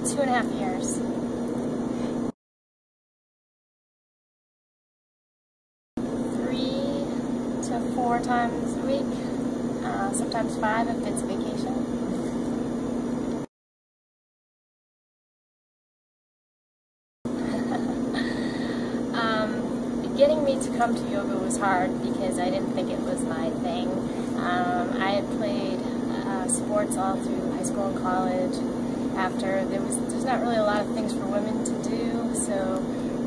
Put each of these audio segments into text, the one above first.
2.5 years. 3 to 4 times a week, sometimes 5 if it's vacation. Getting me to come to yoga was hard because I didn't think it was my thing. I had played sports all through high school and college. After there's not really a lot of things for women to do, so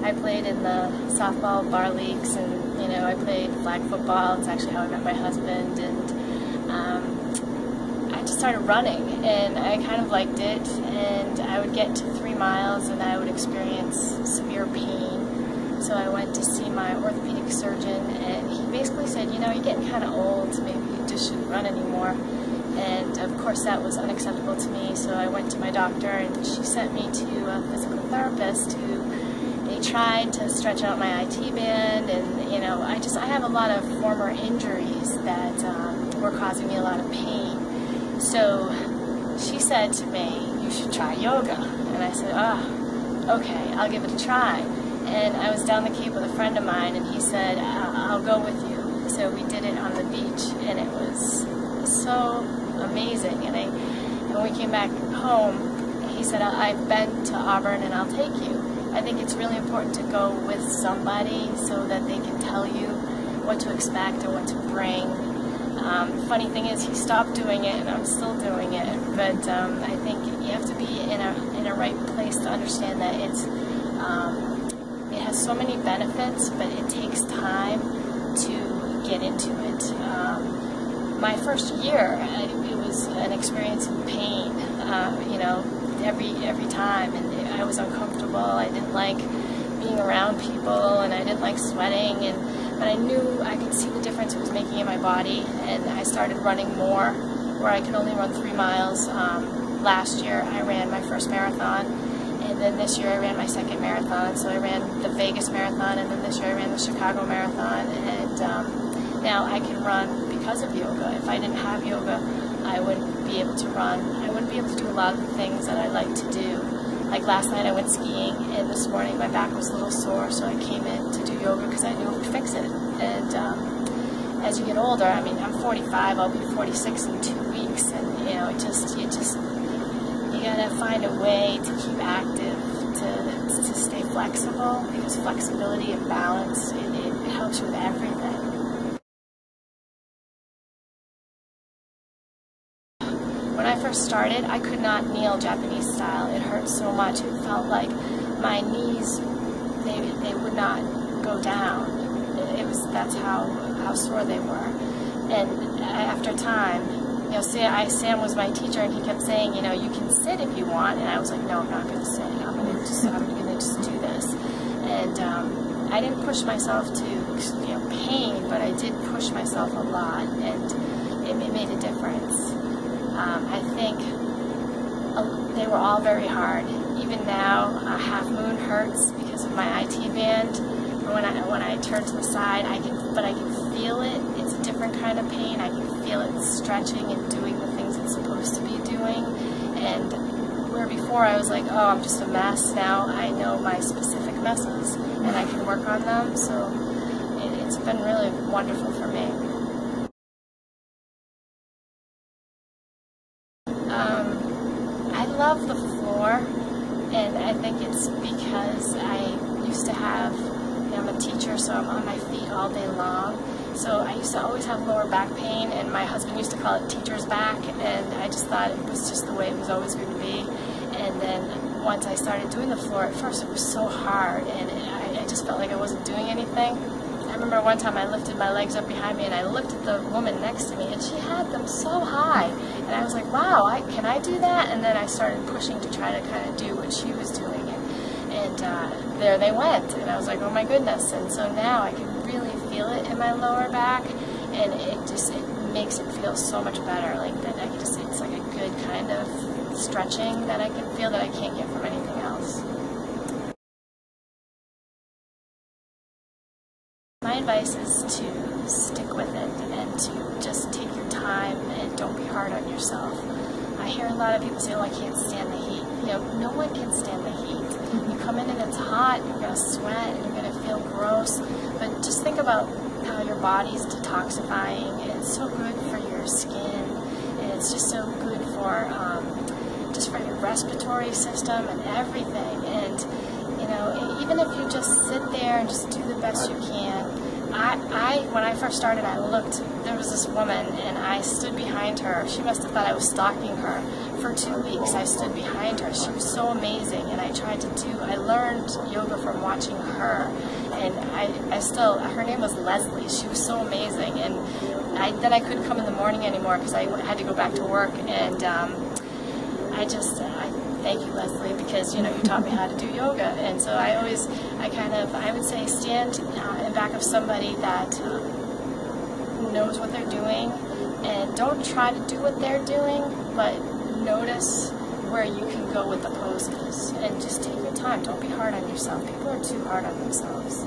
I played in the softball bar leagues, and I played flag football. It's actually how I met my husband, and I just started running, and I kind of liked it. And I would get to 3 miles, and I would experience severe pain. So I went to see my orthopedic surgeon, and he basically said, you're getting kind of old, maybe you just shouldn't run anymore. And of course that was unacceptable to me, so I went to my doctor, and she sent me to a physical therapist who, they tried to stretch out my IT band, and I have a lot of former injuries that were causing me a lot of pain. So she said to me, you should try yoga. And I said, okay, I'll give it a try. And I was down the Cape with a friend of mine, and he said, I'll go with you. So we did it on the beach, and it was so amazing. And when we came back home, he said, I've been to Auburn, and I'll take you. I think it's really important to go with somebody so that they can tell you what to expect and what to bring. The funny thing is, he stopped doing it, and I'm still doing it. But I think you have to be in a right place to understand that it has so many benefits, but it takes time to get into it. My first year, it was an experience of pain, every time, and I was uncomfortable. I didn't like being around people, and I didn't like sweating, but I knew I could see the difference it was making in my body, and I started running more, where I could only run 3 miles. Last year, I ran my first marathon. And then this year I ran my second marathon, so I ran the Vegas Marathon, and then this year I ran the Chicago Marathon, and now I can run because of yoga. If I didn't have yoga, I wouldn't be able to run. I wouldn't be able to do a lot of the things that I like to do. Like last night I went skiing, and this morning my back was a little sore, so I came in to do yoga because I knew it would fix it. And as you get older, I'm 45, I'll be 46 in 2 weeks, and you gotta find a way to keep active, to stay flexible, because flexibility and balance, it helps you with everything. When I first started, I could not kneel Japanese style. It hurt so much. It felt like my knees, they would not go down. That's how sore they were. And after time, Sam was my teacher, and he kept saying, you can sit if you want, and I was like, no, I'm not going to sit. I'm going to just do this. And I didn't push myself to pain, but I did push myself a lot, and it made a difference. I think they were all very hard. Even now, Half Moon hurts because of my IT band. When I turn to the side, I can feel it. It's a different kind of pain. I can feel it stretching and doing the things it's supposed to be doing. And where before I was like, oh, I'm just a mess, now I know my specific messes, and I can work on them. So it's been really wonderful for me. I love the floor, and I think it's because I used to have, I'm a teacher, so I'm on my feet all day long. So I used to always have lower back pain, and my husband used to call it teacher's back, and I just thought it was just the way it was always going to be. And then once I started doing the floor, at first it was so hard, and I just felt like I wasn't doing anything. I remember one time I lifted my legs up behind me, and I looked at the woman next to me, and she had them so high. And I was like, wow, can I do that? And then I started pushing to try to kind of do what she was doing. And there they went, and I was like, oh my goodness. And so now I can really feel it in my lower back, and it makes it feel so much better. Like that, it's like a good kind of stretching that I can feel that I can't get from anything else. My advice is to stick with it, and to just take your time, and don't be hard on yourself. I hear a lot of people say, oh, I can't stand the heat. no one can stand the heat. You come in and it's hot, you're going to sweat, and you're going to feel gross, but just think about how your body's detoxifying, and it's so good for your skin, and it's just so good for just for your respiratory system and everything. And even if you just sit there and just do the best you can. When I first started, there was this woman, and I stood behind her. She must have thought I was stalking her. For 2 weeks, I stood behind her. She was so amazing, and I learned yoga from watching her, and her name was Leslie. She was so amazing, and then I couldn't come in the morning anymore because I had to go back to work, and I thank you, Leslie, because you taught me how to do yoga. And so I would say stand in back of somebody that knows what they're doing, and don't try to do what they're doing, but notice where you can go with the poses, and just take your time. Don't be hard on yourself. People are too hard on themselves.